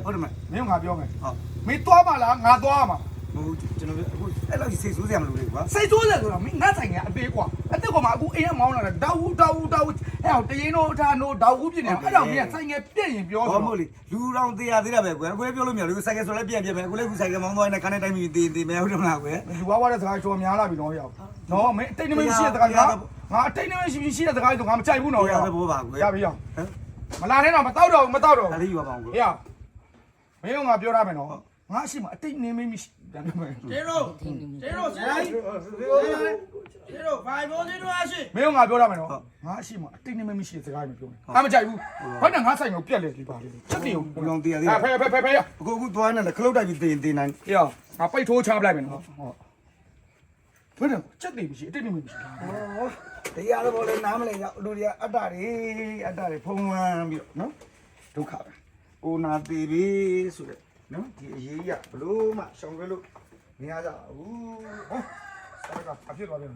ဟုတ်တယ်မမင်းငါပြောမယ် ဟုတ် မင်းသွားပါလားငါသွားမှာ ဟုတ်ကျွန်တော်အခုအဲ့လောက်စိတ်ဆိုးစရာမလိုလေကွာ စိတ်ဆိုးတယ်ဆိုတာမင်းငါဆိုင်ကအသေးကွာအသက်ကောင်မှအခုအိမ်ကမောင်းလာတာတောက်ဟူဟဲ့တရင်တို့ထားတို့တောက်ဟူဖြစ်နေအဲ့တော့မင်းဆိုင်ငယ်ပြည့်ရင်ပြော ဟောမဟုတ်လေလူတောင်တရားသေးတာပဲကွာအခုလည်းပြောလို့မရဘူးဆိုင်ကဆိုလည်းပြန်ပြန်ပဲအခုလည်းအခုဆိုင်ကမောင်းသွားနေခါနဲ့တိုင်းပြီးတေးမယ်ဟုတ်တယ်မလားကွာ လူဝါတဲ့စကားကျော်များလာပြီတော့ရောက်နော်မင်းအတိတ်နမင်းရှိတဲ့စကားငါအတိတ်နမင်းရှိတဲ့စကားဆိုငါမကြိုက်ဘူးနော် ရ ရောက် တဲ့ဘောပါကွာ ရပြီရောက်မလာနဲ့တော့မတောက်တော့မတောက်တော့ ဒါလေးယူပါအောင်ကွာ ဟေ့မင်းကငါပြောရမယ်နော်ငါရှိမှအတိတ်နေမင်းမရှိတယ်မယ် ကျေရိုကျေရိုဘာဘောကျေရိုအရှိ မင်းကငါပြောရမယ်နော်ငါရှိမှအတိတ်နေမင်းမရှိတဲ့စကားမပြောနဲ့ငါမကြိုက်ဘူးဘာနဲ့ငါဆိုင်ကိုပြက်လေဒီပါလေချက်တင်ကို လူတောင်တရားသေး ဖဲရ အခုသွားနေတယ်ခလုတ်တိုက်ပြီးတင်နိုင် ဟေ့ငါပိတ်ထိုးချပလိုက်မယ်နော်ဟုတ်ဘယ်နဲ့ချက်တင်မရှိအတိတ်နေမင်းမရှိ တရားတော့လည်းနားမလဲရောက်လူတွေကအတ္တတွေဖုံးဝမ်းပြီးတော့နော်ဒုက္ခပဲအိုနာသေးပြီဆိုတဲ့နော်ဒီအရေးရဘလို့မှရှောင်ကြလို့မရကြဘူး ဟောဆက်ကအဖြစ်သွားတယ်